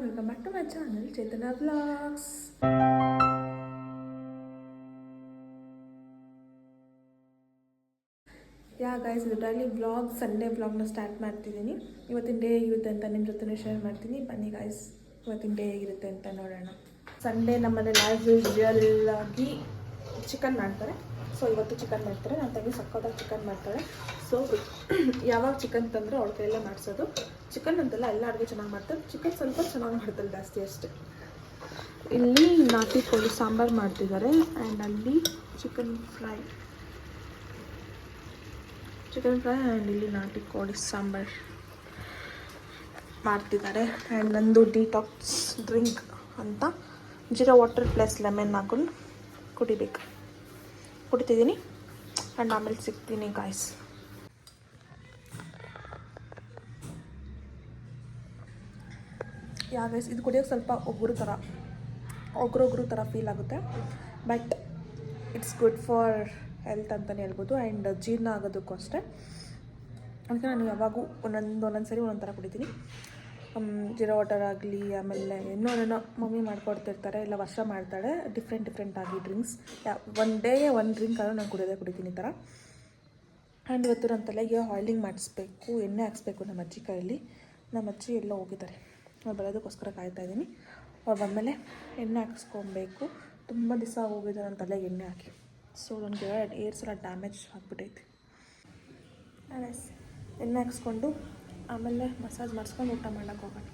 Welcome back to my channel Chetana vlogs. Guys, ಇದು daily vlog, Sunday ವ್ಲಾಗ್ನ start ಮಾಡ್ತಿದ್ದೀನಿ. ಇವತ್ತಿನ ಡೇ ಹೇಗಿರುತ್ತೆ ಅಂತ ನಿಮ್ಮ ಜೊತೆ ಶೇರ್ ಮಾಡ್ತೀನಿ. ಬನ್ನಿ ಗೈಸ್, ಇವತ್ತಿನ ಡೇ ಹೇಗಿರುತ್ತೆ ಅಂತ ನೋಡೋಣ. ಸಂಡೇ ನಮ್ಮಲ್ಲಿ ಆ್ಯಸ್ ಯೂಶುವಲ್ ಆಗಿ ಚಿಕನ್ ಮಾಡ್ತಾರೆ. ಸೊ ಇವತ್ತು ಚಿಕನ್ ಮಾಡ್ತಾರೆ. ನನ್ನ ತಂಗಿ ಸಕ್ಕತ್ತಾಗಿ ಚಿಕನ್ ಮಾಡ್ತಾಳೆ. ಸೊ ಯಾವಾಗ ಚಿಕನ್ ತಂದರೆ ಅವಳ ಕೈಯಲ್ಲೇ ಮಾಡಿಸೋದು. ಚಿಕನ್ ಅಂತೆಲ್ಲ ಎಲ್ಲ ಅಡುಗೆ ಚೆನ್ನಾಗಿ ಮಾಡ್ತಾರೆ. ಚಿಕನ್ ಸ್ವಲ್ಪ ಚೆನ್ನಾಗಿ ಮಾಡ್ತಾರೆ, ಜಾಸ್ತಿ ಅಷ್ಟೇ. ಇಲ್ಲಿ ನಾಟಿ ಕೋಳಿ ಸಾಂಬಾರು ಮಾಡ್ತಿದ್ದಾರೆ. ಆ್ಯಂಡ್ ಅಲ್ಲಿ ಚಿಕನ್ ಫ್ರೈ ಆ್ಯಂಡ್ ಇಲ್ಲಿ ನಾಟಿ ಕೋಳಿ ಸಾಂಬಾರು ಮಾಡ್ತಿದ್ದಾರೆ. ಆ್ಯಂಡ್ ನಂದು ಡಿಟಾಕ್ಸ್ ಡ್ರಿಂಕ್ ಅಂತ ಜೀರಾ ವಾಟರ್ ಪ್ಲಸ್ ಲೆಮನ್ ಹಾಕೊಂಡು ಕುಡಿತಿದ್ದೀನಿ. ಆ್ಯಂಡ್ ಆಮೇಲೆ ಸಿಗ್ತೀನಿ ಗಾಯ್ಸ್. ಗೈಸ್, ಇದು ಕುಡಿಯೋಕ್ಕೆ ಸ್ವಲ್ಪ ಒಗ್ರು ಥರ ಫೀಲ್ ಆಗುತ್ತೆ. But it's good for health ಅಂತಲೇ ಹೇಳ್ಬೋದು. ಆ್ಯಂಡ್ ಜೀರ್ಣ ಆಗೋದಕ್ಕೂ ಅಷ್ಟೇ. ಅದಕ್ಕೆ ನಾನು ಯಾವಾಗೂ ಒಂದೊಂದು ಸರಿ ಒಂದೊಂದು ಥರ ಕುಡಿತೀನಿ. ಜೀರಾ ವಾಟರ್ ಆಗಲಿ, ಆಮೇಲೆ ಇನ್ನೊಂದೇನೋ ಮಮ್ಮಿ ಮಾಡ್ಕೊಡ್ತಿರ್ತಾರೆ, ಇಲ್ಲ ವರ್ಷ ಮಾಡ್ತಾಳೆ ಡಿಫ್ರೆಂಟ್ ಆಗಿ ಡ್ರಿಂಕ್ಸ್. ಒನ್ ಡೇಗೆ ಒಂದು ಡ್ರಿಂಕ್ ಆದರೂ ನಾನು ಕುಡಿತೀನಿ ಈ ಥರ. ಆ್ಯಂಡ್ ಇವತ್ತು ನನ್ನ ತಲೆಗೆ ಆಯಿಲಿಂಗ್ ಮಾಡಿಸ್ಬೇಕು, ಎಣ್ಣೆ ಹಾಕ್ಸ್ಬೇಕು ನಮ್ಮ ಅಜ್ಜಿ ಕೈಯಲ್ಲಿ. ನಮ್ಮ ಅಜ್ಜಿ ಎಲ್ಲ ಹೋಗಿದ್ದಾರೆ, ಅವ್ರು ಬರೋದಕ್ಕೋಸ್ಕರ ಕಾಯ್ತಾಯಿದ್ದೀನಿ. ಅವ್ರು ಬಂದಮೇಲೆ ಎಣ್ಣೆ ಹಾಕಿಸ್ಕೊಬೇಕು. ತುಂಬ ದಿವಸ ಹೋಗಿದೆ ನನ್ನ ತಲೆಗೆ ಎಣ್ಣೆ ಹಾಕಿ. ಸೊ ನನಗೆ ಏರ್ಸ್ ಎಲ್ಲ ಡ್ಯಾಮೇಜ್ ಆಗಿಬಿಟ್ಟೈತೆ. ಎಣ್ಣೆ ಹಾಕ್ಸ್ಕೊಂಡು ಆಮೇಲೆ ಮಸಾಜ್ ಮಾಡಿಸ್ಕೊಂಡು ಊಟ ಮಾಡೋಕ್ಕೆ ಹೋಗೋಣ.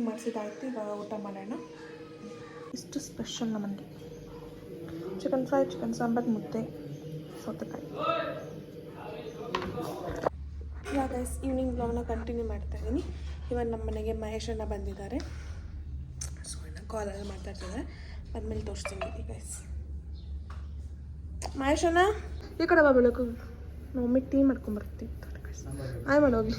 ಮಾಡಿಸಿದಾಯ್ತು, ಇವಾಗ ಊಟ ಮಾಡೋಣ. ಇಷ್ಟು ಸ್ಪೆಷಲ್ ನಮಗೆ ಚಿಕನ್ ಫ್ರೈ, ಚಿಕನ್ ಸಾಂಬಾರು, ಮುದ್ದೆ, ಸೌತೆಕಾಯಿ. ಗೈಸ್, ಈವ್ನಿಂಗ್ ಬ್ಲಾಗ್ನ ಕಂಟಿನ್ಯೂ ಮಾಡ್ತಾಯಿದ್ದೀನಿ. ಇವಾಗ ನಮ್ಮ ಮನೆಗೆ ಮಹೇಶಣ್ಣ ಬಂದಿದ್ದಾರೆ. ಸೊ ಕಾಲಲ್ಲಿ ಮಾತಾಡ್ತಿದ್ದಾರೆ, ಬಂದಮೇಲೆ ತೋರಿಸ್ತೀನಿ ಗೈಸ್. ಮಹೇಶಣ್ಣ ಈ ಕಡೆ ಬಾ, ಬೆಳಕು ನಮ್ಮ ಮಮ್ಮಿ ಟೀ ಮಾಡ್ಕೊಂಬರ್ತೀವಿ. ಆಯ್ ಮಾಡೋಗಿ.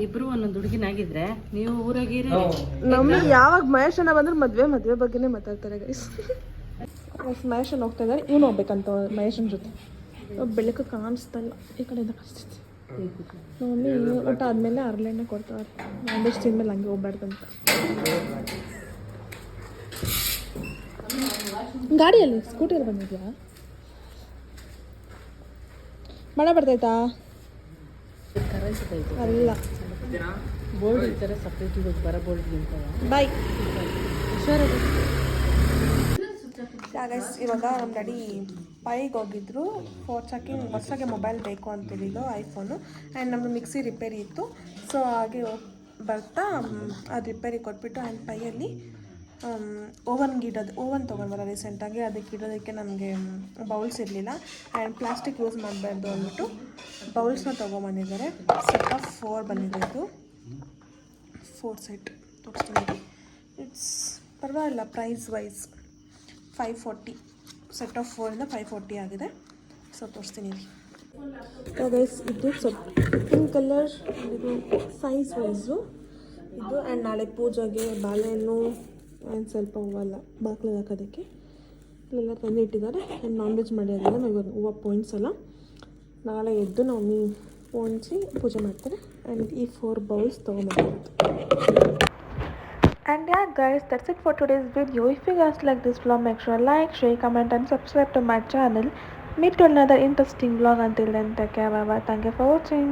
ಇಬ್ರು ಒಂದೊಂದು ಹುಡುಗಿನಾಗಿದ್ರೆ ನೀವು ಊರಾಗಿರಿ. ನಮಗೆ ಯಾವಾಗ ಮಹೇಶಣ್ಣ ಬಂದ್ರೆ ಮದುವೆ ಬಗ್ಗೆನೇ ಮಾತಾಡ್ತಾರೆ ಗೈಸ್. ಮಹೇಶಣ್ಣ ಹೋಗ್ತಾ ಇದ್ದಾರೆ, ಇವನು ಹೋಗ್ಬೇಕಂತ ಮಹೇಶನ ಜೊತೆ. ಬೆಳಕು ಕಾಣಿಸ್ತಲ್ಲ, ಈ ಕಡೆಯಿಂದ ಕಾಣಿಸ್ತೈತಿ. ಮಮ್ಮಿ ಊಟ ಆದಮೇಲೆ ಅರ್ಲೆಣ್ಣೆ ಕೊಡ್ತಾರೆ. ಒಂದಷ್ಟು ತಿಂದ್ಮೇಲೆ ಹಂಗೆ ಹೋಗ್ಬಾರ್ದಂತ. ಗಾಡಿಯಲ್ಲಿ ಸ್ಕೂಟಿಯಲ್ಲಿ ಬಂದಿದ್ಯಾ? ಮಳೆ ಬರ್ತಾಯ್ತಾ? ಅಲ್ಲ, ಬೋರ್ಡ್ ಇರ್ತಾರೆ ಸಪ್ರೇಟ್, ಬರೋ ಬೋರ್ಡ್ ಬಾಯ್. ಗೈಸ್, ಇವಾಗ ನಮ್ಮ ಡ್ಯಾಡಿ ಪೈಗೆ ಹೋಗಿದ್ರು ಹೊಸದಾಗೆ ಮೊಬೈಲ್ ಬೇಕು ಅಂತೇಳಿದ್ದು, ಐಫೋನು. ಆ್ಯಂಡ್ ನಮ್ಮದು ಮಿಕ್ಸಿ ರಿಪೇರಿ ಇತ್ತು. ಸೊ ಹಾಗೆ ಬರ್ತಾ ಅದು ರಿಪೇರಿ ಕೊಟ್ಬಿಟ್ಟು ಆ್ಯಂಡ್ ಪೈಯಲ್ಲಿ ಓವನ್ ತೊಗೊಂಡ್ಬರ ರೀಸೆಂಟಾಗಿ. ಅದಕ್ಕೆ ಇಡೋದಕ್ಕೆ ನಮಗೆ ಬೌಲ್ಸ್ ಇರಲಿಲ್ಲ. ಆ್ಯಂಡ್ ಪ್ಲಾಸ್ಟಿಕ್ ಯೂಸ್ ಮಾಡಬಾರ್ದು ಅಂದ್ಬಿಟ್ಟು ಬೌಲ್ಸ್ನ ತೊಗೊಂಬಂದಿದ್ದಾರೆ. ಸೆಟ್ ಆಫ್ 4 ಬಂದಿದೆ. ಇದು 4 ಸೆಟ್ ತೋರಿಸ್ತೀನಿ. ಇಟ್ಸ್ ಪರವಾಗಿಲ್ಲ, ಪ್ರೈಸ್ ವೈಸ್ 540. ಸೆಟ್ ಆಫ್ 4 540 ಆಗಿದೆ. ಸೊ ತೋರಿಸ್ತೀನಿ. ಗೈಸ್ ಇದು ಸ್ವಲ್ಪ ಪಿಂಕ್ ಕಲರ್, ಇದು ಸೈಜ್ ವೈಸು ಇದು. ಆ್ಯಂಡ್ ನಾಳೆ ಪೂಜೆಗೆ ಬಾಳೆಹಣ್ಣು ಆ್ಯಂಡ್ ಸ್ವಲ್ಪ ಹೂವಲ್ಲ ಬಾಗಿಲಿಗೆ ಹಾಕೋದಕ್ಕೆ ಇಲ್ಲೆಲ್ಲ ತಂದು ಇಟ್ಟಿದ್ದಾರೆ. ಆ್ಯಂಡ್ ನಾನ್ ವೆಜ್ ಮಾಡಿರೋದಿಲ್ಲ, ನಾವು ಇವಾಗ ಹೂವು ಪೋಣಿಸಲ್ಲ. ನಾಳೆ ಎದ್ದು ನಾವು ಪೋಣಿಸಿ ಪೂಜೆ ಮಾಡ್ತಾರೆ. ಆ್ಯಂಡ್ ಈ 4 bowls ತೊಗೊಂಡ್ಬರ್ತಾರೆ. And yeah guys, that's it for today's video. If you guys like this vlog, make sure like, share, comment and subscribe to my channel. Meet to another interesting vlog. Until then, take care, bye bye. Thank you for watching.